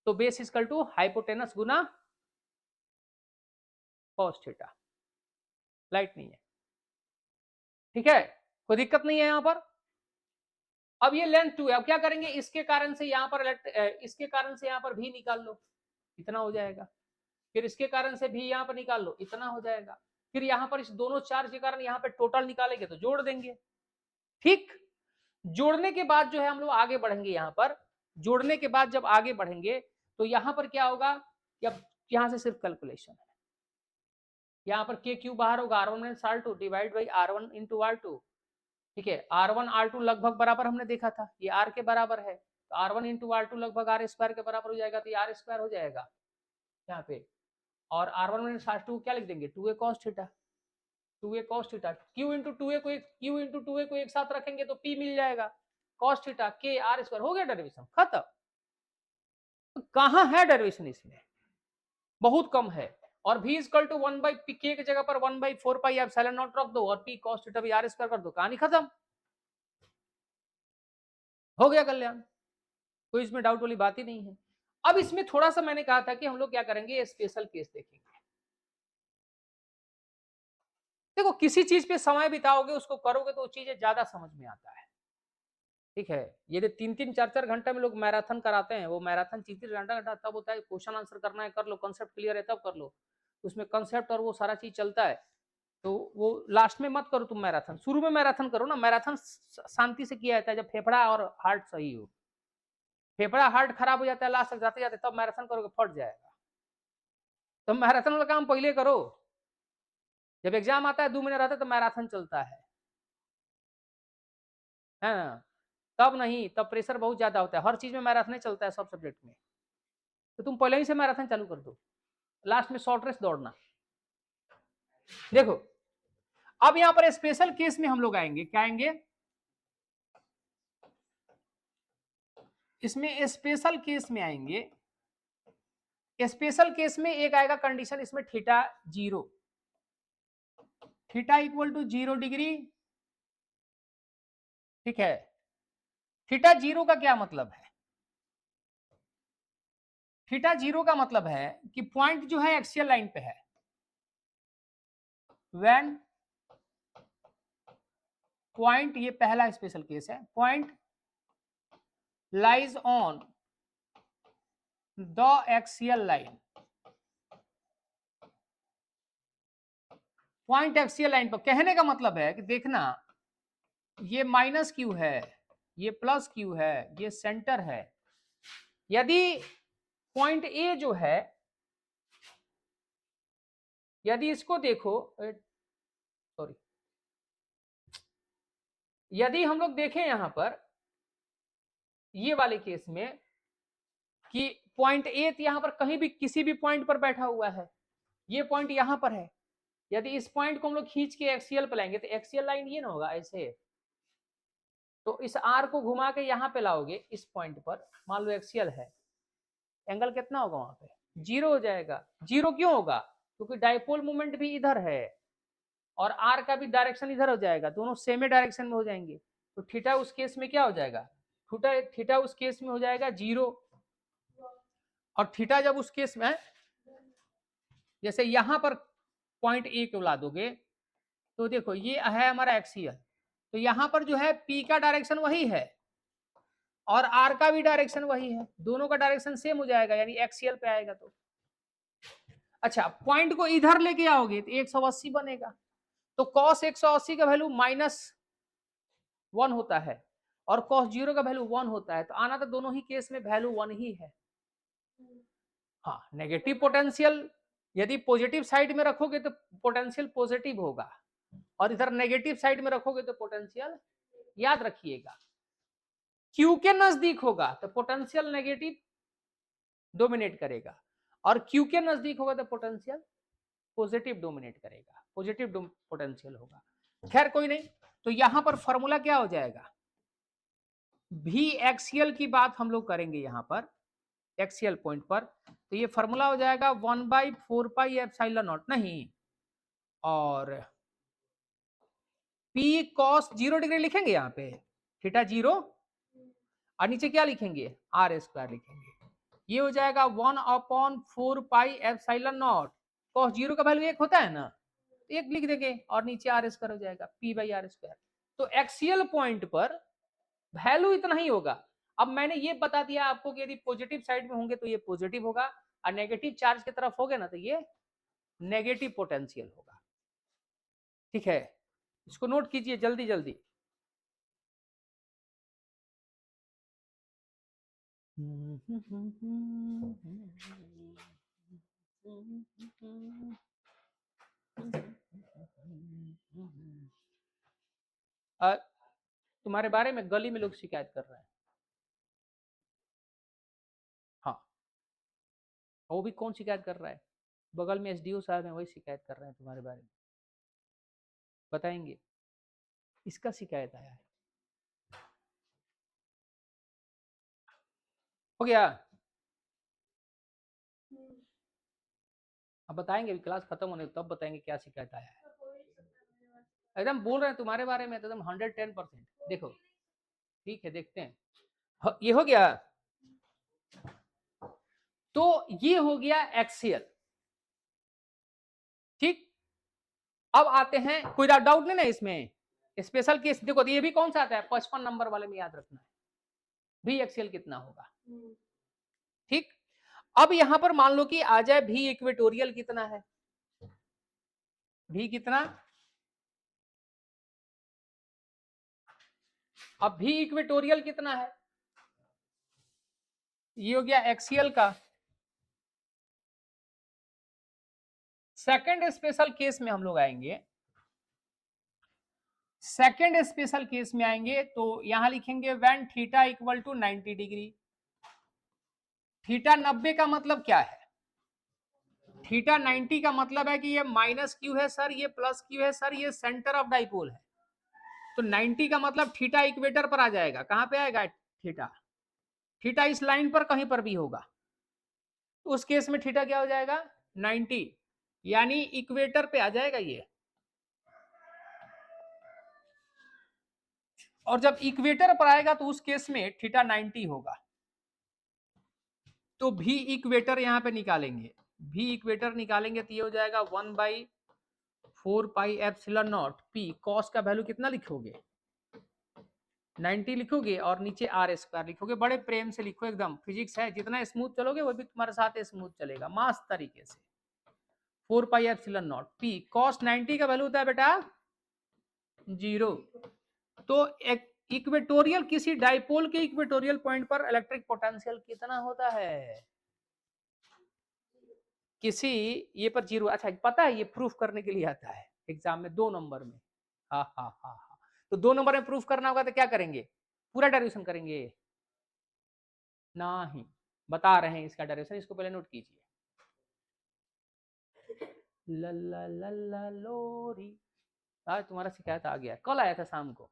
तो बेस इक्वल टू हाइपोटेनस गुना cos थीटा। लाइट नहीं है, ठीक है, कोई दिक्कत नहीं है यहां पर। अब ये लेंथ 2 है, अब क्या करेंगे, इसके कारण से यहां पर इसके कारण से यहां पर भी निकाल लो, इतना हो जाएगा। फिर इसके कारण से भी यहां पर निकाल लो, इतना हो जाएगा। फिर यहां पर इस दोनों चार्ज के कारण यहां पर टोटल निकालेंगे तो जोड़ देंगे। ठीक, जोड़ने के बाद जो है हम लोग आगे बढ़ेंगे। यहां पर जोड़ने के बाद जब आगे बढ़ेंगे तो यहां पर क्या होगा कि अब यहां से सिर्फ कैलकुलेशन है। यहां पर के क्यू बाहर होगा, R1 minus R2 divide by R1 into R2। ठीक है, R1 R2 लगभग बराबर हमने देखा था, ये R के बराबर है, तो R1 इंटू R2 लगभग R स्क्वायर के बराबर हो जाएगा, तो ये R स्क्वायर हो जाएगा यहाँ पे। और R1 माइनस R2 क्या लिख देंगे, 2a cos theta. 2a cos theta, Q into 2a को एक साथ रखेंगे तो P मिल जाएगा, cos theta K R square. हो गया डेरिवेशन खत्म। तो कहाँ है डेरिवेशन इसमें, बहुत कम है। और v equal to 1 by P, के जगह पर 1 बाई 4 पाई एप्सिलॉन नॉट रख दो और P cos थीटा भी R स्क्वायर कर दो, कहानी खत्म, हो गया कल्याण। कोई इसमें डाउट वाली बात ही नहीं है। अब इसमें थोड़ा सा मैंने कहा था कि हम लोग क्या करेंगे, स्पेशल केस देखेंगे। देखो किसी चीज पे समय बिताओगे, उसको करोगे तो चीजें ज्यादा समझ में आता है। ठीक है, ये 3-3 4-4 घंटे में लोग मैराथन कराते हैं, वो मैराथन 3-3 घंटा तब होता है, क्वेश्चन आंसर करना है कर लो, कंसेप्ट क्लियर है तब कर लो, उसमें कंसेप्ट और वो सारा चीज चलता है। तो वो लास्ट में मत करो तुम मैराथन, शुरू में मैराथन करो ना। मैराथन शांति से किया जाता है जब फेफड़ा और हार्ट सही हो। फेफड़ा हार्ट खराब हो जाता है लास्ट तक जाते जाते, तब मैराथन करोगे फट जाएगा। तो मैराथन वाला काम पहले करो, जब एग्जाम आता है 2 महीने रहता है तो मैराथन चलता है ना, तब नहीं, तब प्रेशर बहुत ज्यादा होता है। हर चीज में मैराथन चलता है, सब सब्जेक्ट में। तो तुम पहले ही से मैराथन चालू कर दो, लास्ट में शॉर्ट रेस दौड़ना। देखो अब यहां पर स्पेशल केस में हम लोग आएंगे, क्या आएंगे इसमें, स्पेशल केस में आएंगे। स्पेशल केस में एक आएगा कंडीशन, इसमें theta 0, theta equal to 0 degree. ठीक है, थीटा 0 का क्या मतलब है, थीटा 0 का मतलब है कि पॉइंट जो है एक्सियल लाइन पे है। व्हेन पॉइंट, ये पहला स्पेशल केस है, point lies on the axial line, point axial line पर। कहने का मतलब है कि देखना, ये माइनस क्यू है, ये प्लस क्यू है, ये सेंटर है। यदि पॉइंट ए जो है, यदि इसको देखो, सॉरी, यदि हम लोग देखें यहां पर ये वाले केस में कि पॉइंट ए यहां पर कहीं भी किसी भी पॉइंट पर बैठा हुआ है, ये पॉइंट यहां पर है, यदि इस पॉइंट को हम लोग खींच के एक्सियल पे लाएंगे तो एक्सियल लाइन ये ना होगा ऐसे, तो इस आर को घुमा के यहां पे लाओगे इस पॉइंट पर, मान लो एक्सियल है, एंगल कितना होगा वहां पे, 0 हो जाएगा। 0 क्यों होगा, क्योंकि डाइपोल मोमेंट भी इधर है और आर का भी डायरेक्शन इधर हो जाएगा, दोनों सेम डायरेक्शन में हो जाएंगे। तो थीटा उस केस में क्या हो जाएगा, थीटा उस केस में हो जाएगा 0। और थीटा जब उस केस में, जैसे यहां पर पॉइंट ए को ला दोगे तो देखो ये है हमारा एक्सियल, तो यहाँ पर जो है P का डायरेक्शन वही है और R का भी डायरेक्शन वही है, दोनों का डायरेक्शन सेम हो जाएगा, यानी एक्सियल पे आएगा। तो अच्छा, पॉइंट को इधर लेके आओगे तो 180 बनेगा, तो cos 180 का वैल्यू -1 होता है और cos 0 का वैल्यू 1 होता है, तो आना तो दोनों ही केस में वैल्यू 1 ही है। हाँ, नेगेटिव पोटेंशियल यदि पॉजिटिव साइड में रखोगे तो पोटेंशियल पॉजिटिव होगा और इधर नेगेटिव साइड में रखोगे तो पोटेंशियल, याद रखिएगा, Q के नजदीक होगा तो पोटेंशियल नेगेटिव डोमिनेट करेगा और Q के नजदीक होगा तो पोटेंशियल पॉजिटिव डोमिनेट करेगा, पॉजिटिव पोटेंशियल होगा। खैर कोई नहीं, तो यहां पर फॉर्मूला क्या हो जाएगा, भी एक्सियल की बात हम लोग करेंगे यहां पर एक्सियल पॉइंट पर, तो ये फॉर्मूला हो जाएगा 1/4πε0 नहीं, और P cos 0 डिग्री लिखेंगे यहाँ पे, थीटा 0 और नीचे क्या लिखेंगे, R² लिखेंगे, ये हो जाएगा 1/4πε0। cos 0 का वैल्यू 1 होता है ना, एक लिख देंगे और नीचे R² हो जाएगा, P/R²। तो एक्सियल पॉइंट पर वैल्यू इतना ही होगा। अब मैंने ये बता दिया आपको कि यदि पॉजिटिव साइड में होंगे तो ये पॉजिटिव होगा और नेगेटिव चार्ज की तरफ होगे ना तो ये नेगेटिव पोटेंशियल होगा। ठीक है, इसको नोट कीजिए जल्दी जल्दी। तुम्हारे बारे में गली में लोग शिकायत कर रहे हैं। हाँ, वो भी कौन शिकायत कर रहा है, बगल में SDO साहब है, वही शिकायत कर रहे हैं तुम्हारे बारे में, बताएंगे, इसका शिकायत आया है। हो गया, अब बताएंगे, अभी क्लास खत्म होने तब बताएंगे क्या शिकायत आया है। एकदम बोल रहे हैं तुम्हारे बारे में, एकदम 110%। देखो ठीक है, देखते हैं, ये हो गया, तो ये हो गया एक्सियल। ठीक, अब आते हैं, कोई डाउट नहीं ना इसमें, स्पेशल केस देखो, ये भी कौन सा आता है, 55 नंबर वाले में याद रखना है, भी एक्सियल कितना होगा। ठीक, अब यहां पर मान लो कि आ जाए भी इक्वेटोरियल कितना है, भी कितना, अब भी इक्वेटोरियल कितना है, ये हो गया एक्सियल का। सेकंड स्पेशल केस में हम लोग आएंगे, सेकंड स्पेशल केस में आएंगे तो यहां लिखेंगे when theta equal to 90 degree. Theta 90 का मतलब क्या है, थीटा 90 का मतलब है कि ये -q है सर, ये +q है सर, ये सेंटर ऑफ डाइपोल है, तो 90 का मतलब थीटा इक्वेटर पर आ जाएगा। कहां पे आएगा थीटा, थीटा इस लाइन पर कहीं पर भी होगा, तो उस केस में थीटा क्या हो जाएगा 90, यानी इक्वेटर पे आ जाएगा ये। और जब इक्वेटर पर आएगा तो उस केस में थीटा 90 होगा, तो भी इक्वेटर यहां पे निकालेंगे, भी इक्वेटर निकालेंगे तो ये हो जाएगा 1/4πε0 p। कॉस का वैल्यू कितना लिखोगे 90 लिखोगे और नीचे R² लिखोगे, बड़े प्रेम से लिखो, एकदम फिजिक्स है, जितना स्मूथ चलोगे वो भी तुम्हारे साथ स्मूथ चलेगा, मस्त तरीके से। 4πε0 p cos 90 का वैल्यू होता है बेटा 0। तो एक इक्वेटोरियल, किसी डाइपोल के इक्वेटोरियल पॉइंट पर इलेक्ट्रिक पोटेंशियल कितना होता है, किसी ये पर 0। अच्छा पता है, ये प्रूफ करने के लिए आता है एग्जाम में 2 नंबर में। हाँ हाँ हाँ हाँ, तो 2 नंबर में प्रूफ करना होगा तो क्या करेंगे, पूरा डेरिवेशन करेंगे, नहीं बता रहे हैं इसका डेरिवेशन, इसको पहले नोट कीजिए। लल्ला लल्ला लोरी, आज तुम्हारा शिकायत आ गया, कल आया था शाम को,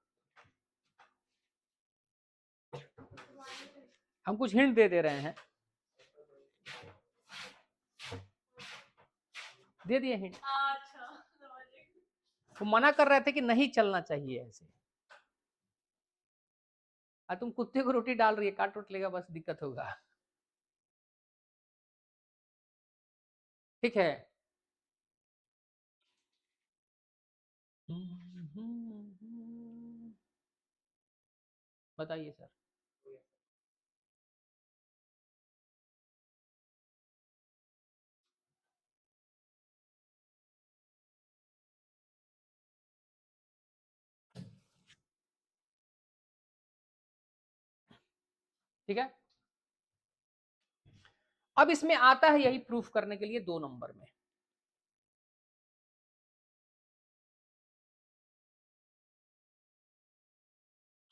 हम कुछ हिंट दे रहे हैं, दे दिए हिंट। वो मना कर रहे थे कि नहीं चलना चाहिए ऐसे, तुम कुत्ते को रोटी डाल रही है, काट उठ लेगा बस दिक्कत होगा। ठीक है, बताइए सर। ठीक है, अब इसमें आता है यही प्रूफ करने के लिए 2 नंबर में।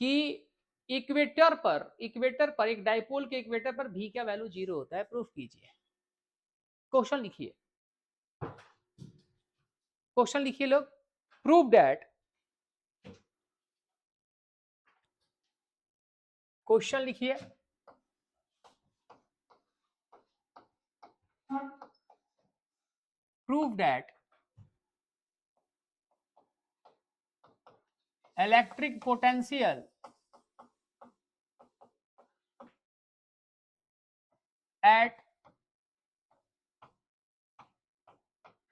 कि इक्वेटर पर एक डाइपोल के इक्वेटर पर भी का वैल्यू 0 होता है, प्रूफ कीजिए। क्वेश्चन लिखिए, क्वेश्चन लिखिए लोग। प्रूव दैट, क्वेश्चन लिखिए। Prove that electric potential at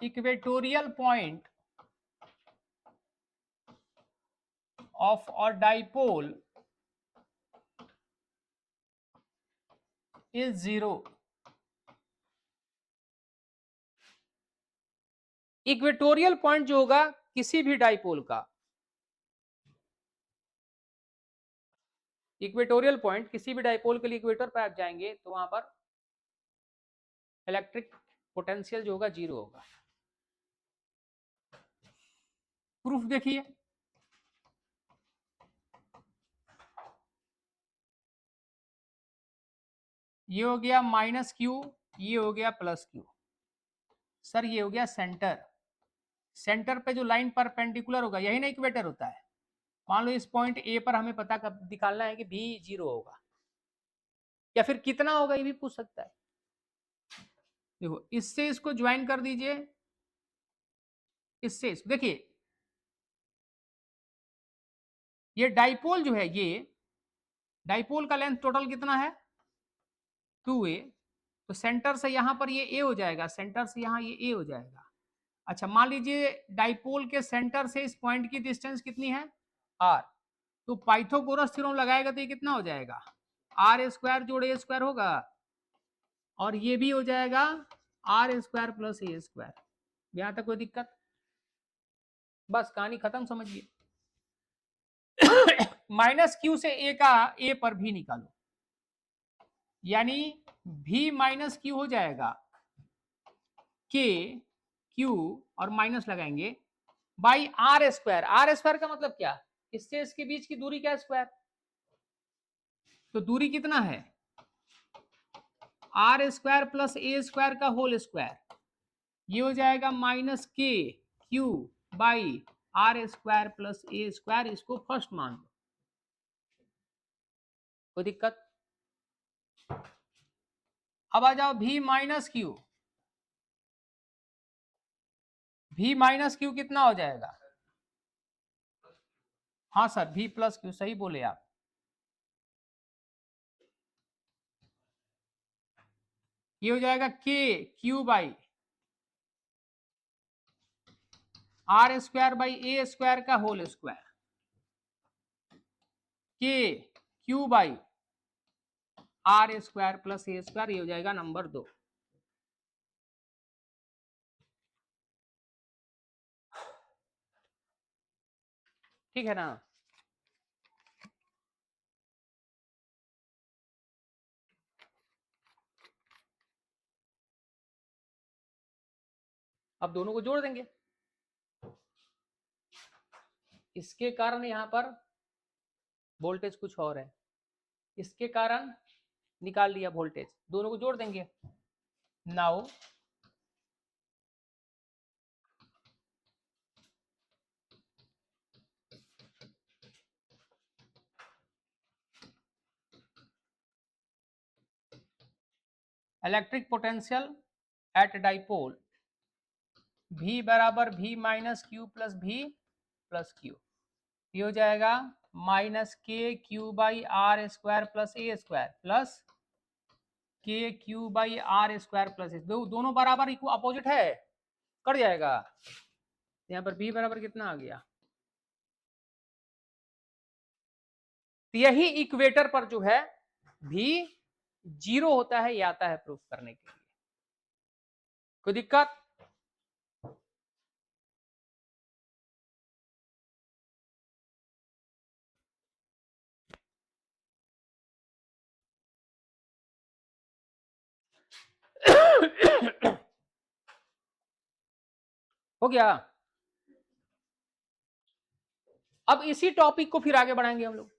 equatorial point of a dipole is 0। Equatorial point जो होगा किसी भी डाइपोल का, इक्वेटोरियल पॉइंट किसी भी डाइपोल के लिए इक्वेटर पर आप जाएंगे तो वहां पर इलेक्ट्रिक पोटेंशियल जो होगा 0 होगा। प्रूफ देखिए, ये हो गया माइनस क्यू, ये हो गया प्लस क्यू। सर ये हो गया सेंटर, सेंटर पे जो लाइन परपेंडिकुलर होगा यही ना इक्वेटर होता है। मान लो इस पॉइंट ए पर हमें पता कब निकालना है कि भी 0 होगा या फिर कितना होगा, ये भी पूछ सकता है। देखो इससे इसको ज्वाइन कर दीजिए, इससे देखिए ये डाइपोल जो है, ये डाइपोल का लेंथ टोटल कितना है 2a, तो सेंटर से यहां पर ये a हो जाएगा, सेंटर से यहां ये a हो जाएगा। अच्छा मान लीजिए डाइपोल के सेंटर से इस पॉइंट की डिस्टेंस कितनी है r, तो पाइथागोरस थ्योरम लगाएगा तो ये कितना हो जाएगा r स्क्वायर जोड़ a स्क्वायर होगा, और ये भी हो जाएगा r square plus a square. यहां तक कोई दिक्कत? बस कहानी खत्म, समझिए। माइनस क्यू से ए का ए पर भी निकालो, यानी भी माइनस क्यू हो जाएगा के क्यू और माइनस लगाएंगे by are square. R square का मतलब क्या, इससे इसके बीच की दूरी क्या है स्क्वायर, तो दूरी कितना है आर स्क्वायर प्लस ए स्क्वायर का होल स्क्वायर, ये हो जाएगा माइनस के Q by are square plus A square. इसको फर्स्ट मान लो, कोई दिक्कत? अब आ जाओ भी माइनस क्यू, भी माइनस क्यू कितना हो जाएगा, हाँ सर भी प्लस क्यू, सही बोले आप। ये हो जाएगा के Q by are square by A square का whole square, K Q by are square plus A square, ये हो जाएगा नंबर 2। ठीक है ना? अब दोनों को जोड़ देंगे, इसके कारण यहां पर वोल्टेज कुछ और है, इसके कारण निकाल लिया वोल्टेज, दोनों को जोड़ देंगे। Now electric potential at dipole V बराबर V minus q plus V plus q, ये हो जाएगा माइनस के Q by are square plus A square plus k Q by are square plus a, दोनों बराबर अपोजिट है, कट जाएगा। यहाँ पर B बराबर कितना आ गया तो यही इक्वेटर पर जो है भी 0 होता है, ये आता है प्रूफ करने के लिए। कोई दिक्कत? हो गया। अब इसी टॉपिक को फिर आगे बढ़ाएंगे हम लोग,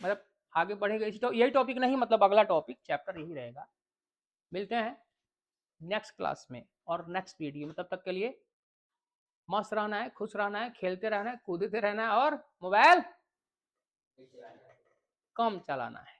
मतलब आगे बढ़ेगा इसी यही टॉपिक नहीं, मतलब अगला टॉपिक चैप्टर यही रहेगा। मिलते हैं नेक्स्ट क्लास में और नेक्स्ट वीडियो में। तब तक के लिए मस्त रहना है, खुश रहना है, खेलते रहना है, कूदते रहना है और मोबाइल कम चलाना है।